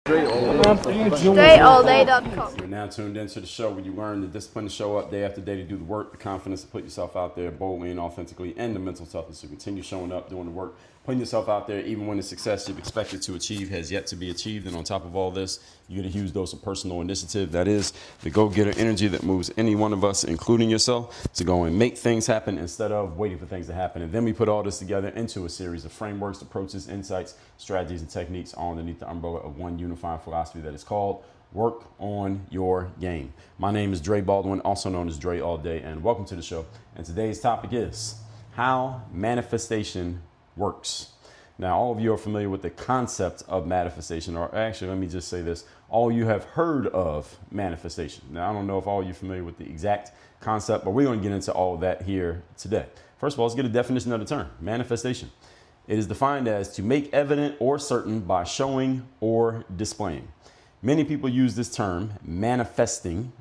DreAllDay.com. You're now tuned into the show where you learn the discipline to show up day after day to do the work, the confidence to put yourself out there boldly and authentically, and the mental toughness to continue showing up, doing the work, putting yourself out there even when the success you've expected to achieve has yet to be achieved. And on top of all this, you get a huge dose of personal initiative. That is the go-getter energy that moves any one of us, including yourself, to go and make things happen instead of waiting for things to happen. And then we put all this together into a series of frameworks, approaches, insights, strategies, and techniques all underneath the umbrella of one unifying philosophy that is called Work on Your Game. My name is Baldwin, also known as DreAllDay, and welcome to the show. And today's topic is how manifestation works. Now, all of you are familiar with the concept of manifestation, or actually, let me just say this. All you have heard of manifestation. Now, I don't know if all of you are familiar with the exact concept, but we're going to get into all of that here today. First of all, let's get a definition of the term, manifestation. It is defined as to make evident or certain by showing or displaying. Many people use this term, manifesting,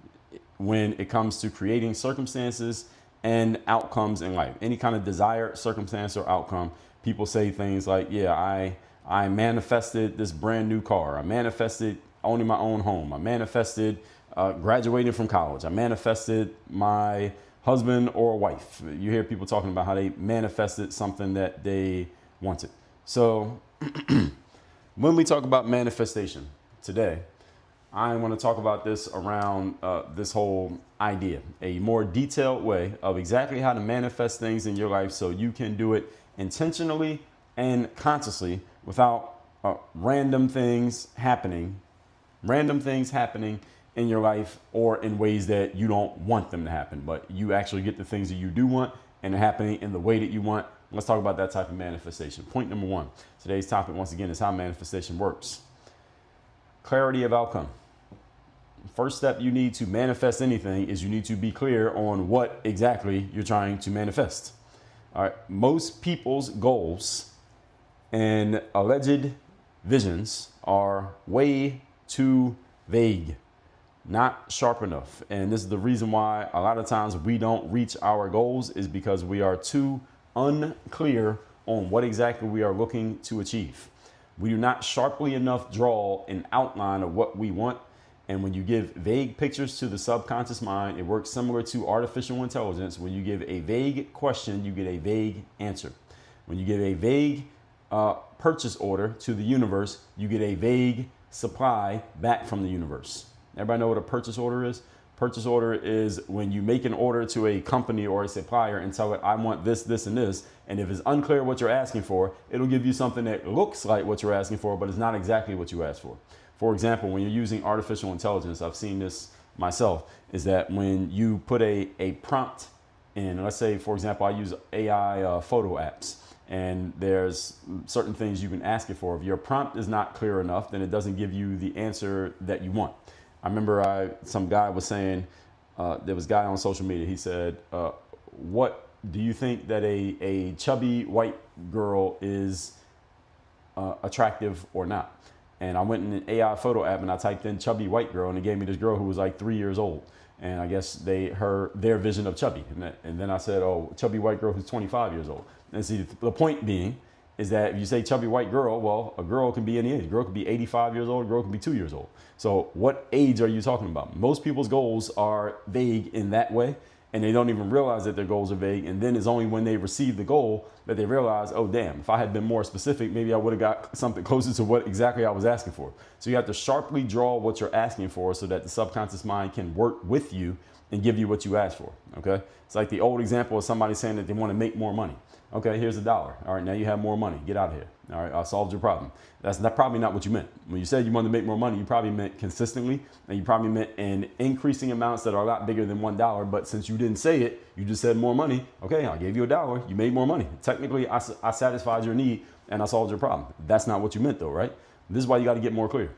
when it comes to creating circumstances and outcomes in life. Any kind of desired circumstance or outcome, people say things like, yeah, I manifested this brand new car. I manifested owning my own home. I manifested graduating from college. I manifested my husband or wife. You hear people talking about how they manifested something that they wanted. So when we talk about manifestation today, I want to talk about this around this whole idea, a more detailed way of exactly how to manifest things in your life so you can do it intentionally and consciously without random things happening in your life or in ways that you don't want them to happen, but you actually get the things that you do want and they're happening in the way that you want. Let's talk about that type of manifestation. Point number one, today's topic once again is how manifestation works. Clarity of outcome. First step you need to manifest anything is you need to be clear on what exactly you're trying to manifest. All right. Most people's goals and alleged visions are way too vague, not sharp enough. And this is the reason why a lot of times we don't reach our goals is because we are too unclear on what exactly we are looking to achieve. We do not sharply enough draw an outline of what we want. And when you give vague pictures to the subconscious mind, it works similar to artificial intelligence. When you give a vague question, you get a vague answer. When you give a vague purchase order to the universe, you get a vague supply back from the universe. Everybody know what a purchase order is? Purchase order is when you make an order to a company or a supplier and tell it, I want this, this, and this. And if it's unclear what you're asking for, it'll give you something that looks like what you're asking for, but it's not exactly what you asked for. For example, when you're using artificial intelligence, I've seen this myself, is that when you put a prompt in, let's say, for example, I use AI photo apps, and there's certain things you can ask it for. If your prompt is not clear enough, then it doesn't give you the answer that you want. I remember some guy was saying, there was a guy on social media, he said, what do you think that a chubby white girl is attractive or not? And I went in an AI photo app and I typed in chubby white girl and it gave me this girl who was like 3 years old. And I guess their vision of chubby. And then I said, oh, chubby white girl who's 25 years old. And see, the point being is that if you say chubby white girl, well, a girl can be any age. A girl could be 85 years old, a girl could be 2 years old. So what age are you talking about? Most people's goals are vague in that way, and they don't even realize that their goals are vague. And then it's only when they receive the goal that they realize, oh, damn, if I had been more specific, maybe I would have got something closer to what exactly I was asking for. So you have to sharply draw what you're asking for so that the subconscious mind can work with you and give you what you asked for, okay? It's like the old example of somebody saying that they want to make more money. Okay, here's $1. All right, now you have more money. Get out of here. All right, I solved your problem. That's probably not what you meant. When you said you wanted to make more money, you probably meant consistently, and you probably meant in increasing amounts that are a lot bigger than $1. But since you didn't say it, you just said more money. Okay, I gave you $1. You made more money. Technically, I satisfied your need and I solved your problem. That's not what you meant though, right? This is why you got to get more clear.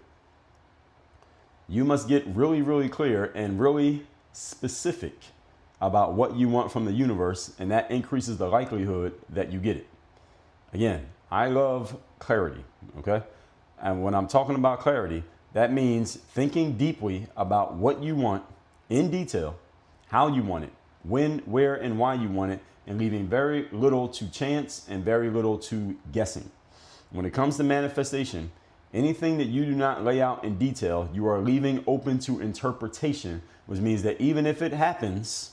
You must get really, really clear and really specific about what you want from the universe, and that increases the likelihood that you get it. Again, I love clarity, okay? And when I'm talking about clarity, that means thinking deeply about what you want in detail, how you want it, when, where, and why you want it, and leaving very little to chance and very little to guessing. When it comes to manifestation, Anything that you do not lay out in detail, you are leaving open to interpretation, which means that even if it happens,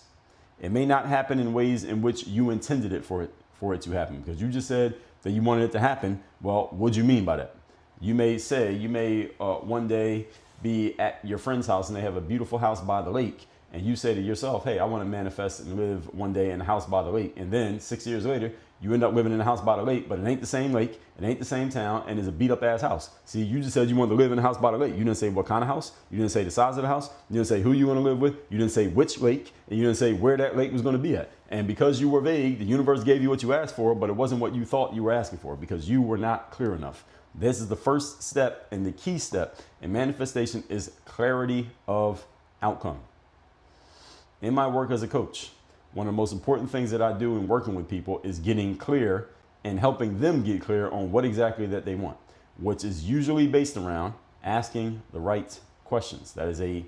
it may not happen in ways in which you intended it for it to happen. Because you just said that you wanted it to happen. Well, what do you mean by that? You may one day be at your friend's house and they have a beautiful house by the lake. And you say to yourself, hey, I want to manifest and live one day in a house by the lake. And then 6 years later, you end up living in a house by the lake, but it ain't the same lake, it ain't the same town, and it's a beat up ass house. See, you just said you wanted to live in a house by the lake. You didn't say what kind of house. You didn't say the size of the house. You didn't say who you want to live with. You didn't say which lake, and you didn't say where that lake was going to be at. And because you were vague, the universe gave you what you asked for, but it wasn't what you thought you were asking for because you were not clear enough. This is the first step, and the key step in manifestation is clarity of outcome. In my work as a coach, one of the most important things that I do in working with people is getting clear and helping them get clear on what exactly that they want, which is usually based around asking the right questions. That is a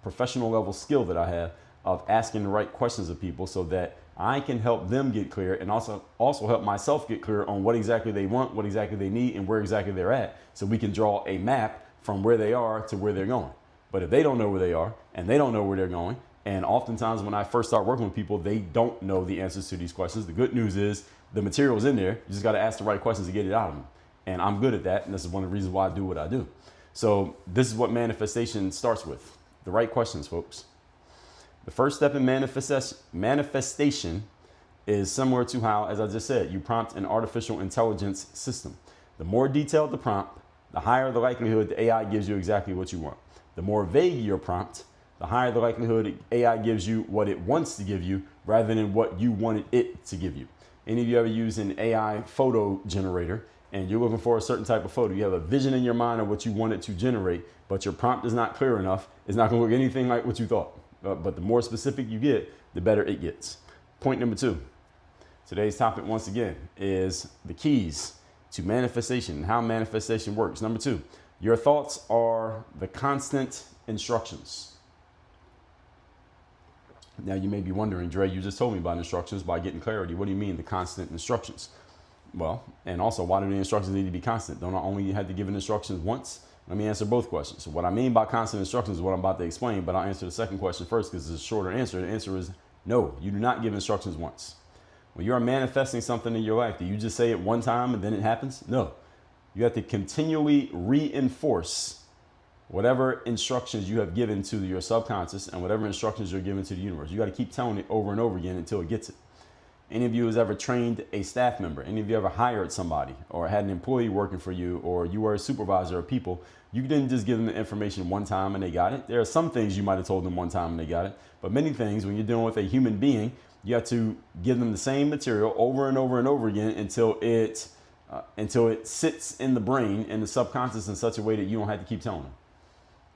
professional level skill that I have of asking the right questions of people so that I can help them get clear and also help myself get clear on what exactly they want, what exactly they need, and where exactly they're at, so we can draw a map from where they are to where they're going. But if they don't know where they are and they don't know where they're going, and oftentimes when I first start working with people, they don't know the answers to these questions. The good news is the material's in there. You just got to ask the right questions to get it out of them. And I'm good at that. And this is one of the reasons why I do what I do. So this is what manifestation starts with. The right questions, folks. The first step in manifestation is similar to how, as I just said, you prompt an artificial intelligence system. The more detailed the prompt, the higher the likelihood the AI gives you exactly what you want. The more vague your prompt, the higher the likelihood AI gives you what it wants to give you rather than what you wanted it to give you. Any of you ever use an AI photo generator and you're looking for a certain type of photo? You have a vision in your mind of what you want it to generate, but your prompt is not clear enough. It's not going to look anything like what you thought. But the more specific you get, the better it gets. Point number 2. Today's topic, once again, is the keys to manifestation and how manifestation works. Number 2, your thoughts are the constant instructions. Now you may be wondering, Dre, you just told me about instructions by getting clarity. What do you mean the constant instructions? Well, and also, why do the instructions need to be constant? Don't I only have to give instructions once? Let me answer both questions. So what I mean by constant instructions is what I'm about to explain, but I'll answer the second question first because it's a shorter answer. The answer is no, you do not give instructions once. When you are manifesting something in your life, do you just say it one time and then it happens? No. You have to continually reinforce whatever instructions you have given to your subconscious and whatever instructions you're giving to the universe. You got to keep telling it over and over again until it gets it. Any of you has ever trained a staff member? Any of you ever hired somebody or had an employee working for you, or you were a supervisor of people? You didn't just give them the information one time and they got it. There are some things you might have told them one time and they got it, but many things when you're dealing with a human being, you have to give them the same material over and over and over again until it sits in the brain and the subconscious in such a way that you don't have to keep telling them.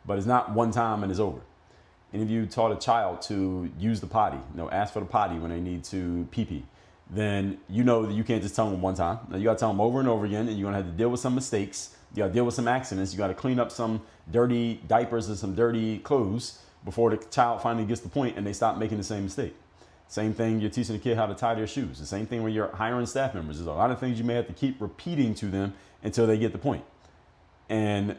But it's not one time and it's over. Any of you taught a child to use the potty, ask for the potty when they need to pee-pee, then you know that you can't just tell them one time. Now you got to tell them over and over again, and you're going to have to deal with some mistakes. You got to deal with some accidents. You got to clean up some dirty diapers and some dirty clothes before the child finally gets the point and they stop making the same mistake. Same thing, you're teaching a kid how to tie their shoes. The same thing when you're hiring staff members. There's a lot of things you may have to keep repeating to them until they get the point. And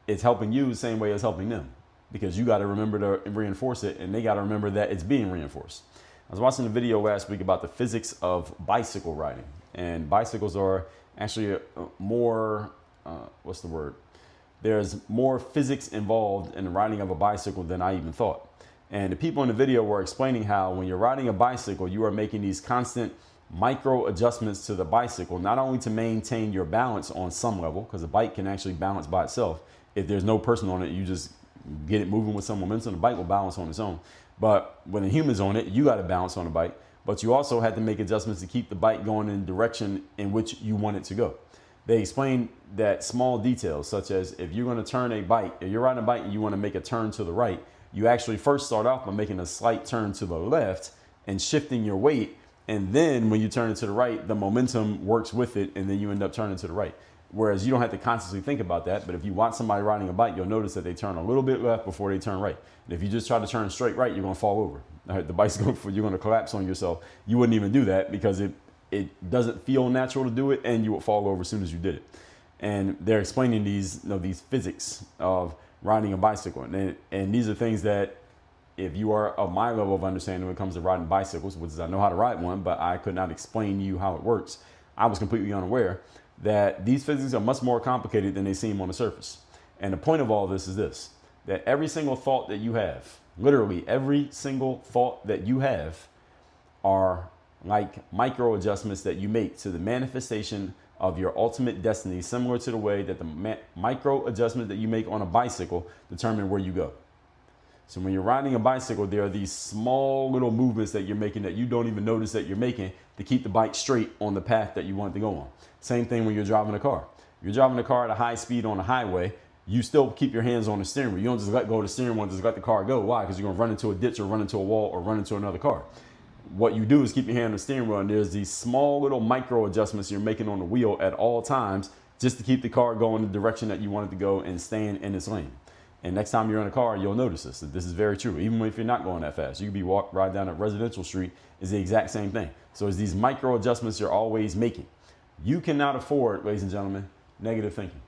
it's helping you the same way as helping them, because you got to remember to reinforce it and they got to remember that it's being reinforced. I was watching a video last week about the physics of bicycle riding, and bicycles are actually more, There's more physics involved in the riding of a bicycle than I even thought. And the people in the video were explaining how when you're riding a bicycle, you are making these constant micro adjustments to the bicycle, not only to maintain your balance on some level, because a bike can actually balance by itself. If there's no person on it, you just get it moving with some momentum, the bike will balance on its own. But when a human's on it, you got to balance on the bike. But you also had to make adjustments to keep the bike going in the direction in which you want it to go. They explained that small details, such as if you're going to turn a bike, if you're riding a bike and you want to make a turn to the right, you actually first start off by making a slight turn to the left and shifting your weight. And then when you turn it to the right, the momentum works with it, and then you end up turning to the right. Whereas you don't have to consciously think about that. But if you watch somebody riding a bike, you'll notice that they turn a little bit left before they turn right. And if you just try to turn straight right, you're going to fall over. The bike's you're going to collapse on yourself. You wouldn't even do that because it doesn't feel natural to do it, and you would fall over as soon as you did it. And they're explaining these physics of riding a bicycle. And these are things that if you are of my level of understanding when it comes to riding bicycles, which is I know how to ride one, but I could not explain to you how it works. I was completely unaware that these physics are much more complicated than they seem on the surface. And the point of all this is this, that every single thought that you have, literally every single thought that you have, are like micro adjustments that you make to the manifestation of your ultimate destiny, similar to the way that the micro adjustments that you make on a bicycle determine where you go. So when you're riding a bicycle, there are these small little movements that you're making that you don't even notice that you're making to keep the bike straight on the path that you want it to go on. Same thing when you're driving a car. You're driving a car at a high speed on a highway, you still keep your hands on the steering wheel. You don't just let go of the steering wheel and just let the car go. Why? Because you're going to run into a ditch or run into a wall or run into another car. What you do is keep your hand on the steering wheel, and there's these small little micro adjustments you're making on the wheel at all times just to keep the car going the direction that you want it to go and staying in its lane. And next time you're in a car, you'll notice this, that this is very true. Even if you're not going that fast, you could be ride down a residential street, is the exact same thing. So it's these micro adjustments you're always making. You cannot afford, ladies and gentlemen, negative thinking.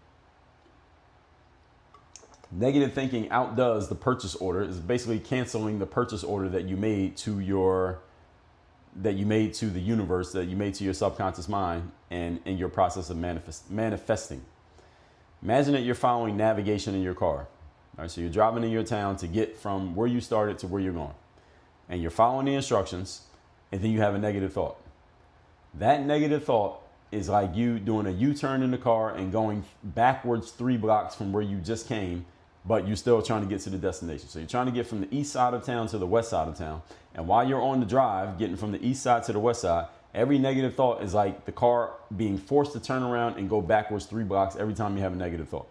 Negative thinking outdoes the purchase order. Is basically canceling the purchase order that you made to the universe, that you made to your subconscious mind, and in your process of manifesting. Imagine that you're following navigation in your car. All right, so you're driving in your town to get from where you started to where you're going, and you're following the instructions, and then you have a negative thought. That negative thought is like you doing a U-turn in the car and going backwards 3 blocks from where you just came, but you're still trying to get to the destination. So you're trying to get from the east side of town to the west side of town. And while you're on the drive, getting from the east side to the west side, every negative thought is like the car being forced to turn around and go backwards 3 blocks every time you have a negative thought.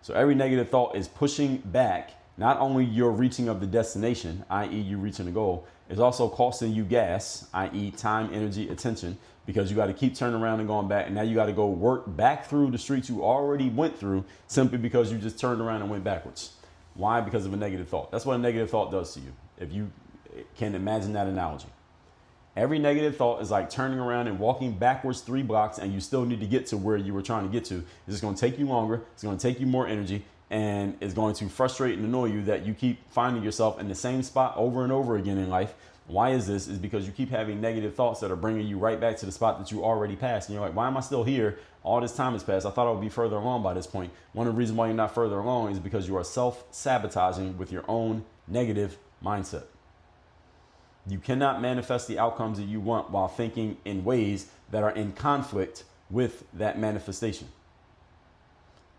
So every negative thought is pushing back not only your reaching of the destination, i.e. you reaching the goal, it's also costing you gas, i.e. time, energy, attention, because you got to keep turning around and going back. And now you got to go work back through the streets you already went through simply because you just turned around and went backwards. Why? Because of a negative thought. That's what a negative thought does to you, if you can imagine that analogy. Every negative thought is like turning around and walking backwards 3 blocks, and you still need to get to where you were trying to get to. It's just going to take you longer. It's going to take you more energy, and it's going to frustrate and annoy you that you keep finding yourself in the same spot over and over again in life. Why is this? Is because you keep having negative thoughts that are bringing you right back to the spot that you already passed. And you're like, why am I still here? All this time has passed. I thought I would be further along by this point. One of the reasons why you're not further along is because you are self-sabotaging with your own negative mindset. You cannot manifest the outcomes that you want while thinking in ways that are in conflict with that manifestation.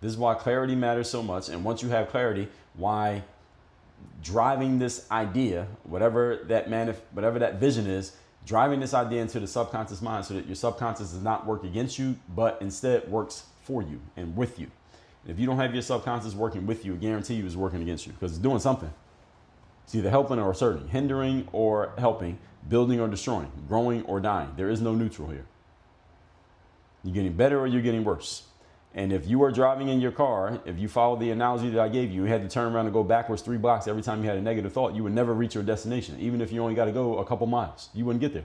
This is why clarity matters so much. And once you have clarity, why driving this idea, whatever that vision is, driving this idea into the subconscious mind so that your subconscious does not work against you, but instead works for you and with you. And if you don't have your subconscious working with you, I guarantee you it's working against you, because it's doing something. It's either helping or asserting, hindering or helping, building or destroying, growing or dying. There is no neutral here. You're getting better or you're getting worse. And if you are driving in your car, if you follow the analogy that I gave you, you had to turn around and go backwards 3 blocks every time you had a negative thought, you would never reach your destination. Even if you only got to go a couple miles, you wouldn't get there.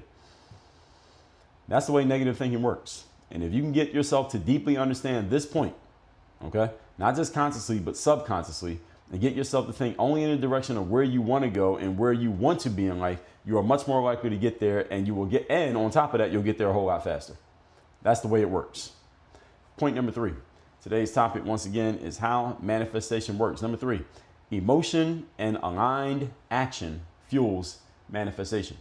That's the way negative thinking works. And if you can get yourself to deeply understand this point, okay, not just consciously, but subconsciously, and get yourself to think only in the direction of where you want to go and where you want to be in life, you are much more likely to get there, and and on top of that, you'll get there a whole lot faster. That's the way it works. Point number 3. Today's topic, once again, is how manifestation works. Number 3, emotion and aligned action fuels manifestation.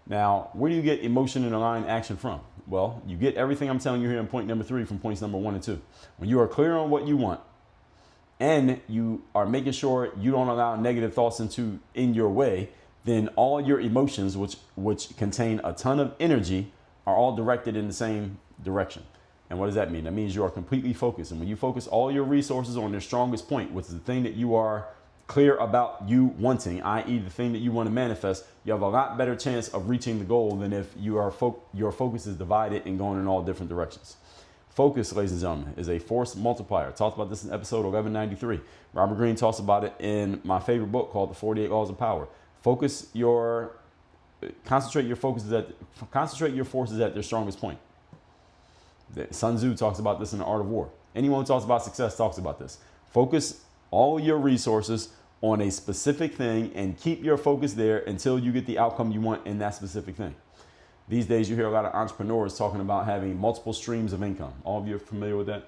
Now, where do you get emotion and aligned action from? Well, you get everything I'm telling you here in point number 3 from points number 1 and 2. When you are clear on what you want, and you are making sure you don't allow negative thoughts in your way, then all your emotions, which contain a ton of energy, are all directed in the same direction. And what does that mean? That means you are completely focused. And when you focus all your resources on their strongest point, which is the thing that you are clear about you wanting, i.e. the thing that you want to manifest, you have a lot better chance of reaching the goal than if your focus is divided and going in all different directions. Focus, ladies and gentlemen, is a force multiplier. I talked about this in episode 1193. Robert Greene talks about it in my favorite book called The 48 Laws of Power. Concentrate your forces at their strongest point. Sun Tzu talks about this in The Art of War. Anyone who talks about success talks about this. Focus all your resources on a specific thing and keep your focus there until you get the outcome you want in that specific thing. These days, you hear a lot of entrepreneurs talking about having multiple streams of income. All of you are familiar with that?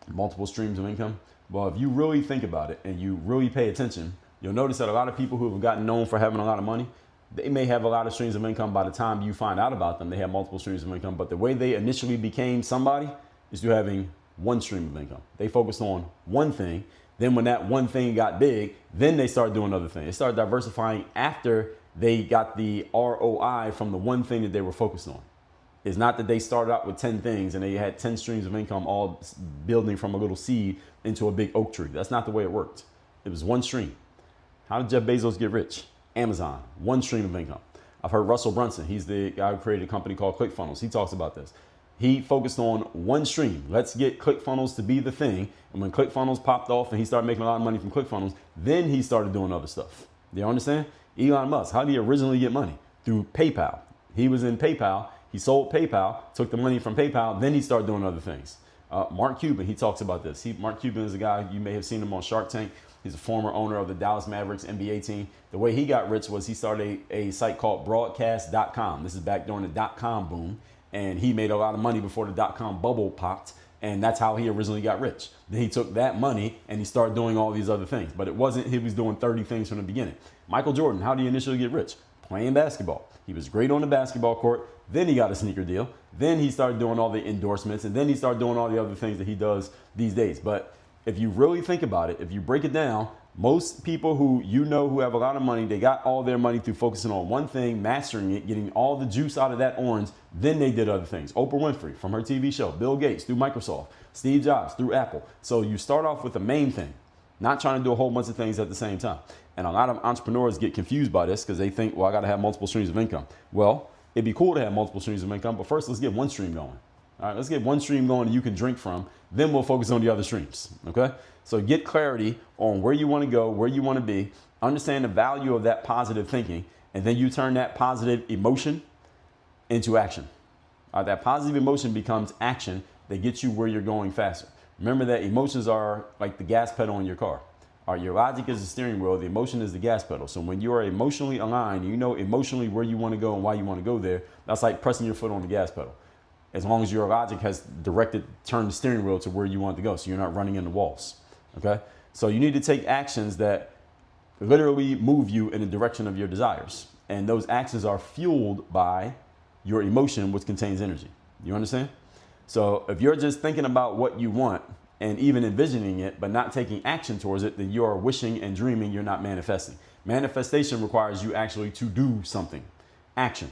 Multiple streams of income. Well, if you really think about it and you really pay attention, you'll notice that a lot of people who have gotten known for having a lot of money, they may have a lot of streams of income. By the time you find out about them, they have multiple streams of income. But the way they initially became somebody is through having one stream of income. They focused on one thing. Then when that one thing got big, then they started doing other things. They started diversifying after they got the ROI from the one thing that they were focused on. It's not that they started out with 10 things and they had 10 streams of income all building from a little seed into a big oak tree. That's not the way it worked. It was one stream. How did Jeff Bezos get rich? Amazon, one stream of income. I've heard Russell Brunson, he's the guy who created a company called ClickFunnels. He talks about this. He focused on one stream. Let's get ClickFunnels to be the thing. And when ClickFunnels popped off and he started making a lot of money from ClickFunnels, then he started doing other stuff. You understand? Elon Musk, how did he originally get money? Through PayPal. He was in PayPal. He sold PayPal, took the money from PayPal, then he started doing other things. Mark Cuban, he talks about this. Mark Cuban is a guy, you may have seen him on Shark Tank. He's a former owner of the Dallas Mavericks NBA team. The way he got rich was he started a site called broadcast.com. This is back during the .com boom. And he made a lot of money before the .com bubble popped. And that's how he originally got rich. Then he took that money and he started doing all these other things. But it wasn't, he was doing 30 things from the beginning. Michael Jordan, how did he initially get rich? Playing basketball. He was great on the basketball court. Then he got a sneaker deal. Then he started doing all the endorsements. And then he started doing all the other things that he does these days. But if you really think about it, if you break it down, most people who you know who have a lot of money, they got all their money through focusing on one thing, mastering it, getting all the juice out of that orange. Then they did other things. Oprah Winfrey from her TV show, Bill Gates through Microsoft, Steve Jobs through Apple. So you start off with the main thing, not trying to do a whole bunch of things at the same time. And a lot of entrepreneurs get confused by this because they think, well, I got to have multiple streams of income. Well, it'd be cool to have multiple streams of income, but first let's get one stream going. All right, let's get one stream going that you can drink from. Then we'll focus on the other streams, okay? So get clarity on where you want to go, where you want to be. Understand the value of that positive thinking, and then you turn that positive emotion into action. That positive emotion becomes action that gets you where you're going faster. Remember that emotions are like the gas pedal in your car. Your logic is the steering wheel, the emotion is the gas pedal. So when you are emotionally aligned, you know emotionally where you want to go and why you want to go there. That's like pressing your foot on the gas pedal. As long as your logic has turned the steering wheel to where you want to go, so you're not running into walls, okay? So you need to take actions that literally move you in the direction of your desires. And those actions are fueled by your emotion, which contains energy. You understand? So if you're just thinking about what you want and even envisioning it, but not taking action towards it, then you are wishing and dreaming, you're not manifesting. Manifestation requires you actually to do something. Action.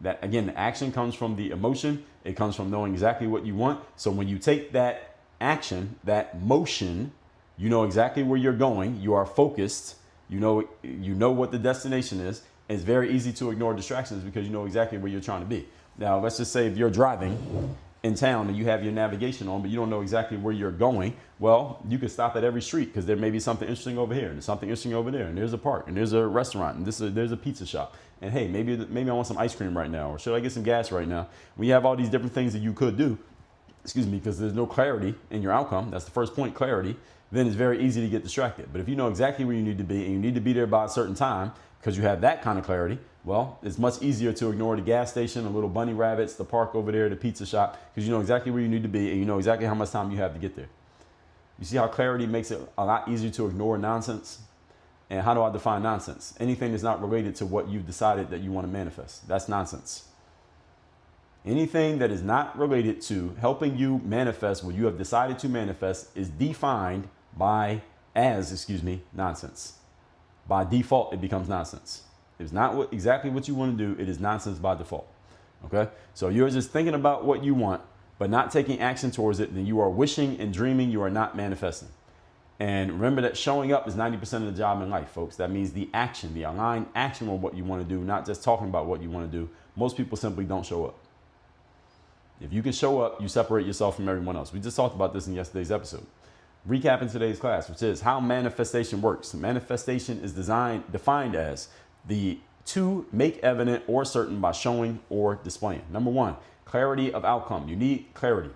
That again, the action comes from the emotion. It comes from knowing exactly what you want. So when you take that action, that motion, you know exactly where you're going. You are focused. You know what the destination is. It's very easy to ignore distractions because you know exactly where you're trying to be. Now, let's just say if you're driving in town and you have your navigation on, but you don't know exactly where you're going. Well, you can stop at every street because there may be something interesting over here and there's something interesting over there. And there's a park and there's a restaurant and there's a pizza shop. And hey, maybe I want some ice cream right now, or should I get some gas right now? We have all these different things that you could do, because there's no clarity in your outcome. That's the first point, clarity. Then it's very easy to get distracted. But if you know exactly where you need to be and you need to be there by a certain time because you have that kind of clarity, well, it's much easier to ignore the gas station, the little bunny rabbits, the park over there, the pizza shop, because you know exactly where you need to be and you know exactly how much time you have to get there. You see how clarity makes it a lot easier to ignore nonsense? And how do I define nonsense? Anything that's not related to what you've decided that you want to manifest. That's nonsense. Anything that is not related to helping you manifest what you have decided to manifest is defined as nonsense. By default, it becomes nonsense. If it's not exactly what you want to do, it is nonsense by default. Okay? So you're just thinking about what you want, but not taking action towards it, then you are wishing and dreaming, you are not manifesting. And remember that showing up is 90% of the job in life, folks. That means the action, the aligned action on what you want to do, not just talking about what you want to do. Most people simply don't show up. If you can show up, you separate yourself from everyone else. We just talked about this in yesterday's episode. Recapping today's class, which is how manifestation works. Manifestation is defined as the two make evident or certain by showing or displaying. Number one, clarity of outcome. You need clarity.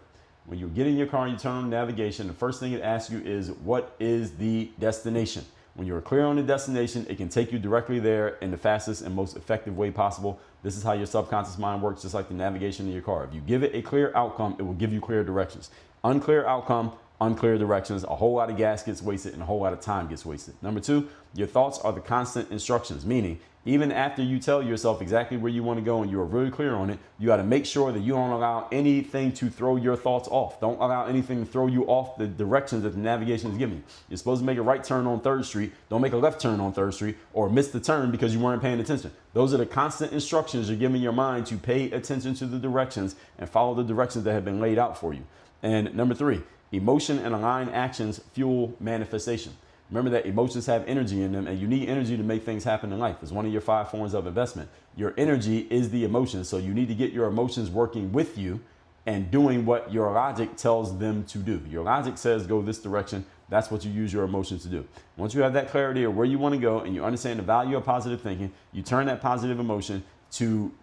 When you get in your car and you turn on navigation, the first thing it asks you is, what is the destination? When you're clear on the destination, it can take you directly there in the fastest and most effective way possible. This is how your subconscious mind works, just like the navigation in your car. If you give it a clear outcome, it will give you clear directions. Unclear outcome, unclear directions, a whole lot of gas gets wasted and a whole lot of time gets wasted. Number two, your thoughts are the constant instructions, meaning even after you tell yourself exactly where you want to go and you are really clear on it, you got to make sure that you don't allow anything to throw your thoughts off. Don't allow anything to throw you off the directions that the navigation is giving you. You're supposed to make a right turn on 3rd Street. Don't make a left turn on 3rd Street or miss the turn because you weren't paying attention. Those are the constant instructions you're giving your mind to pay attention to the directions and follow the directions that have been laid out for you. And number three, emotion and aligned actions fuel manifestation. Remember that emotions have energy in them, and you need energy to make things happen in life. It's one of your 5 forms of investment. Your energy is the emotions, so you need to get your emotions working with you and doing what your logic tells them to do. Your logic says go this direction. That's what you use your emotions to do. Once you have that clarity of where you want to go and you understand the value of positive thinking, you turn that positive emotion into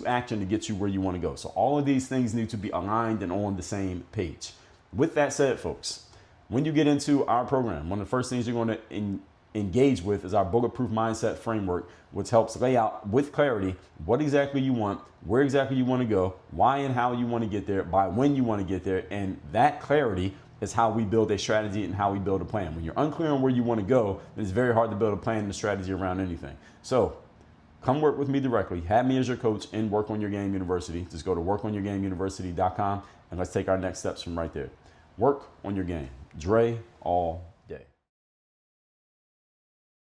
action to get you where you want to go. So all of these things need to be aligned and on the same page. With that said, folks, when you get into our program, one of the first things you're going to engage with is our bulletproof mindset framework, which helps lay out with clarity what exactly you want, where exactly you want to go, why and how you want to get there, by when you want to get there. And that clarity is how we build a strategy and how we build a plan. When you're unclear on where you want to go, then it's very hard to build a plan and a strategy around anything. So come work with me directly. Have me as your coach in Work on Your Game University. Just go to workonyourgameuniversity.com and let's take our next steps from right there. Work on your game. DreAllDay.